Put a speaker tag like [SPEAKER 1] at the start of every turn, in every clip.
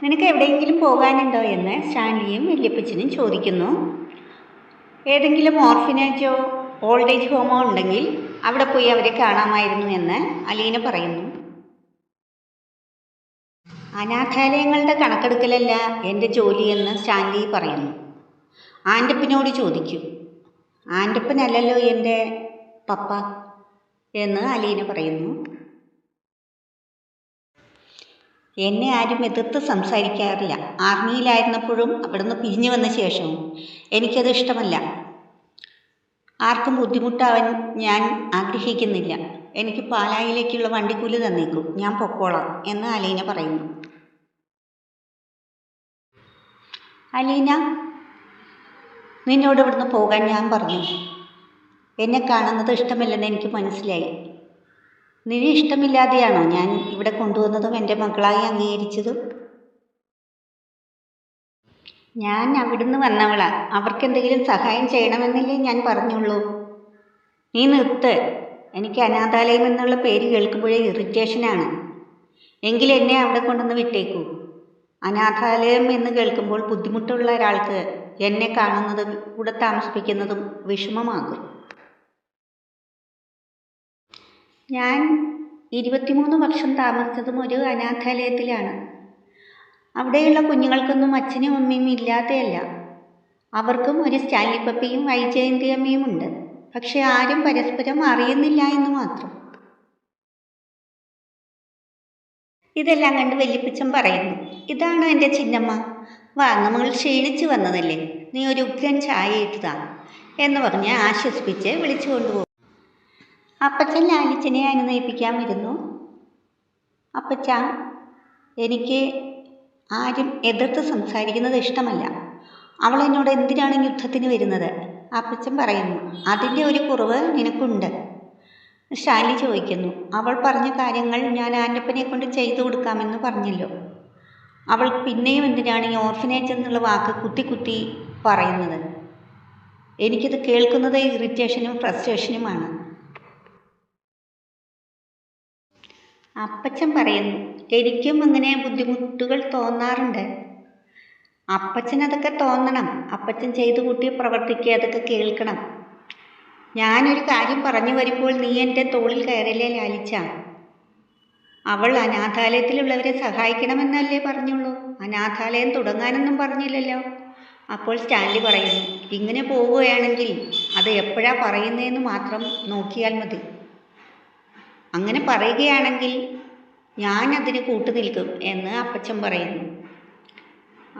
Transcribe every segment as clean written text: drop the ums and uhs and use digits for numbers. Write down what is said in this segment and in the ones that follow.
[SPEAKER 1] നിനക്ക് എവിടെയെങ്കിലും പോകാനുണ്ടോ എന്ന് സ്റ്റാൻലിയും വല്യപ്പച്ചനും ചോദിക്കുന്നു. ഏതെങ്കിലും ഓർഫിനേജോ ഓൾഡ് ഏജ് ഹോമോ ഉണ്ടെങ്കിൽ അവിടെ പോയി അവരെ കാണാമായിരുന്നു എന്ന് അലീന പറയുന്നു. അനാഥാലയങ്ങളുടെ കണക്കെടുക്കലല്ല എൻ്റെ ജോലിയെന്ന് സ്റ്റാൻലി പറയുന്നു. ആൻ്റപ്പനോട് ചോദിക്കൂ. ആൻ്റപ്പനല്ലല്ലോ എൻ്റെ പപ്പ എന്ന് അലീന പറയുന്നു. എന്നെ ആരും എതിർത്ത് സംസാരിക്കാറില്ല. ആർമിയിലായിരുന്നപ്പോഴും അവിടുന്ന് പിരിഞ്ഞു വന്ന ശേഷവും എനിക്കത് ഇഷ്ടമല്ല. ആർക്കും ബുദ്ധിമുട്ടാവാൻ ഞാൻ ആഗ്രഹിക്കുന്നില്ല. എനിക്ക് പാലായിലേക്കുള്ള വണ്ടിക്കൂലി തന്നേക്കും, ഞാൻ പൊക്കോളാം എന്ന് അലീന പറയുന്നു. അലീന, നിന്നോട് ഇവിടുന്ന് പോകാൻ ഞാൻ പറഞ്ഞു. എന്നെ കാണുന്നത് ഇഷ്ടമല്ലെന്ന് എനിക്ക് മനസ്സിലായി. നിന്നെ ഇഷ്ടമില്ലാതെയാണോ ഞാൻ ഇവിടെ കൊണ്ടുവന്നതും എൻ്റെ മകളായി അംഗീകരിച്ചതും? ഞാൻ അവിടുന്ന് വന്നവളാ. അവർക്കെന്തെങ്കിലും സഹായം ചെയ്യണമെന്നല്ലേ ഞാൻ പറഞ്ഞുള്ളൂ. നീ നിർത്ത്. എനിക്ക് അനാഥാലയം എന്നുള്ള പേര് കേൾക്കുമ്പോഴേ ഇറിറ്റേഷനാണ്. എങ്കിൽ എന്നെ അവിടെ കൊണ്ടുവന്ന് വിട്ടേക്കൂ. അനാഥാലയം എന്ന് കേൾക്കുമ്പോൾ ബുദ്ധിമുട്ടുള്ള ഒരാൾക്ക് എന്നെ കാണുന്നതും കൂടെ താമസിപ്പിക്കുന്നതും വിഷമമാകും. ഞാൻ 23 വർഷം താമസിച്ചതും ഒരു അനാഥാലയത്തിലാണ്. അവിടെയുള്ള കുഞ്ഞുങ്ങൾക്കൊന്നും അച്ഛനും അമ്മയും ഇല്ലാതെയല്ല. അവർക്കും ഒരു സ്റ്റാൻലി പപ്പിയും വൈജയന്തി അമ്മയും ഉണ്ട്. പക്ഷെ ആരും പരസ്പരം അറിയുന്നില്ല എന്ന് മാത്രം. ഇതെല്ലാം കണ്ട് വല്യപ്പച്ചൻ പറയുന്നു, ഇതാണോ എൻ്റെ ചിന്നമ്മ? വാ, നമ്മൾ ക്ഷീണിച്ചു വന്നതല്ലേ, നീ ഒരു ഉഗ്രൻ ചായ ഇട്ടുതാ എന്ന് പറഞ്ഞ് ആശ്വസിപ്പിച്ച് വിളിച്ചു കൊണ്ടുപോകും. അപ്പച്ചൻ ലാലിച്ചനെ അനുനയിപ്പിക്കാൻ വരുന്നു. അപ്പച്ച, എനിക്ക് ആരും എതിർത്ത് സംസാരിക്കുന്നത് ഇഷ്ടമല്ല. അവൾ എന്നോട് എന്തിനാണ് യുദ്ധത്തിന് വരുന്നത്? അപ്പച്ചൻ പറയുന്നു, അതിൻ്റെ ഒരു കുറവ് നിനക്കുണ്ട്. ഷാലി ചോദിക്കുന്നു, അവൾ പറഞ്ഞ കാര്യങ്ങൾ ഞാൻ ആൻ്റപ്പനെ കൊണ്ട് ചെയ്തു കൊടുക്കാമെന്ന് പറഞ്ഞല്ലോ. അവൾ പിന്നെയും എന്തിനാണ് ഈ ഓർഫനേജ് എന്നുള്ള വാക്ക് കുത്തി കുത്തി പറയുന്നത്? എനിക്കിത് കേൾക്കുന്നത് ഇറിറ്റേഷനും ഫ്രസ്ട്രേഷനുമാണ്. അപ്പച്ചൻ പറയുന്നു, എനിക്കും അങ്ങനെ ബുദ്ധിമുട്ടുകൾ തോന്നാറുണ്ട്. അപ്പച്ചൻ അതൊക്കെ തോന്നണം. അപ്പച്ചൻ ചെയ്തു കൂട്ടിയ പ്രവർത്തിക്ക് അതൊക്കെ കേൾക്കണം. ഞാനൊരു കാര്യം പറഞ്ഞു വരുമ്പോൾ നീ എൻ്റെ തോളിൽ കയറില്ലേ ലാലിച്ച? അവൾ അനാഥാലയത്തിലുള്ളവരെ സഹായിക്കണമെന്നല്ലേ പറഞ്ഞുള്ളൂ, അനാഥാലയം തുടങ്ങാനൊന്നും പറഞ്ഞില്ലല്ലോ. അപ്പോൾ സ്റ്റാൻലി പറയുന്നു, ഇങ്ങനെ പോവുകയാണെങ്കിൽ അത് എപ്പോഴാ പറയുന്നതെന്ന് മാത്രം നോക്കിയാൽ മതി. അങ്ങനെ പറയുകയാണെങ്കിൽ ഞാൻ അതിന് കൂട്ടുനിൽക്കും എന്ന് അപ്പച്ചൻ പറയുന്നു.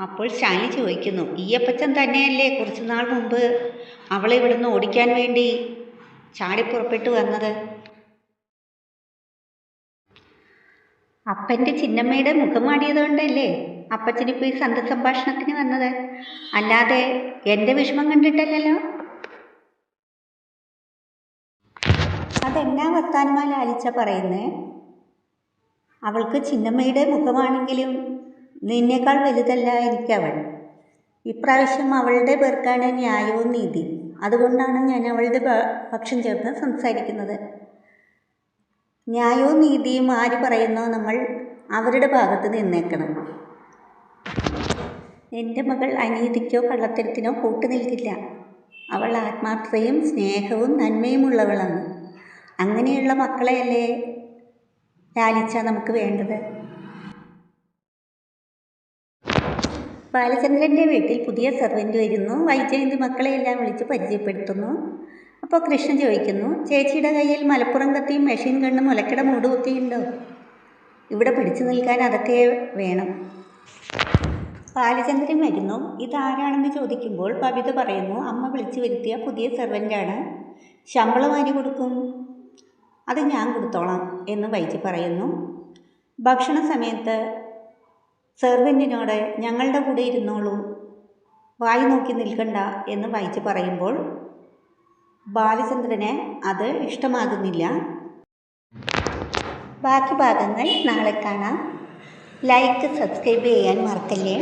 [SPEAKER 1] അപ്പോൾ സ്റ്റാൻലി ചോദിക്കുന്നു, ഈ അപ്പച്ചൻ തന്നെയല്ലേ കുറച്ചു നാൾ മുമ്പ് അവളെ ഇവിടുന്ന് ഓടിക്കാൻ വേണ്ടി ചാടിപ്പുറപ്പെട്ടു വന്നത്? അപ്പൻ്റെ ചിന്നമ്മയുടെ മുഖം മാടിയതുകൊണ്ടല്ലേ അപ്പച്ചനിപ്പോൾ ഈ സന്ധി സംഭാഷണത്തിന് വന്നത്, അല്ലാതെ എൻ്റെ വിഷമം കണ്ടിട്ടല്ലല്ലോ. അതെന്നാ വർത്താനമാ ലാലിച്ച പറയുന്നേ? അവൾക്ക് ചിന്നമ്മയുടെ മുഖമാണെങ്കിലും നിന്നേക്കാൾ വലുതല്ല എനിക്കവൾ. ഇപ്രാവശ്യം അവളുടെ പേർക്കാണ് ന്യായവും നീതി. അതുകൊണ്ടാണ് ഞാൻ അവളുടെ പക്ഷം ചേർന്ന് സംസാരിക്കുന്നത്. ന്യായവും നീതിയും ആര് പറയുന്നോ നമ്മൾ അവരുടെ ഭാഗത്ത് നിന്നേക്കണം. എൻ്റെ മകൾ അനീതിക്കോ കള്ളത്തരത്തിനോ കൂട്ടുനിൽക്കില്ല. അവൾ ആത്മാർത്ഥതയും സ്നേഹവും നന്മയുമുള്ളവളാണ്. അങ്ങനെയുള്ള മക്കളെയല്ലേ ലാലിച്ച നമുക്ക് വേണ്ടത്. ബാലചന്ദ്രൻ്റെ വീട്ടിൽ പുതിയ സെർവൻ്റ് വരുന്നു. വൈജയന്തി മക്കളെയെല്ലാം വിളിച്ച് പരിചയപ്പെടുത്തുന്നു. അപ്പോൾ കൃഷ്ണൻ ചോദിക്കുന്നു, ചേച്ചിയുടെ കയ്യിൽ മലപ്പുറം കത്തിയും മെഷീൻ ഗണ്ണും മുലക്കട മൂടുമൊക്കെയുണ്ടോ? ഇവിടെ പിടിച്ചു നിൽക്കാൻ അതൊക്കെ വേണം. ബാലചന്ദ്രൻ വരുന്നു. ഇതാരാണെന്ന് ചോദിക്കുമ്പോൾ ബബിത പറയുന്നു, അമ്മ വിളിച്ചു വരുത്തിയ പുതിയ സെർവൻ്റാണ്. ശമ്പളം ആര് കൊടുക്കും? അത് ഞാൻ കൊടുത്തോളാം എന്ന് വൈജി പറയുന്നു. ഭക്ഷണ സമയത്ത് സെർവൻറ്റിനോട് ഞങ്ങളുടെ കൂടെ ഇരുന്നോളൂ, വായി നോക്കി നിൽക്കണ്ട എന്ന് വൈജി പറയുമ്പോൾ ബാലചന്ദ്രന് അത് ഇഷ്ടമാകുന്നില്ല. ബാക്കി ഭാഗങ്ങൾ നാളെ കാണാം. ലൈക്ക്, സബ്സ്ക്രൈബ് ചെയ്യാൻ മറക്കല്ലേ.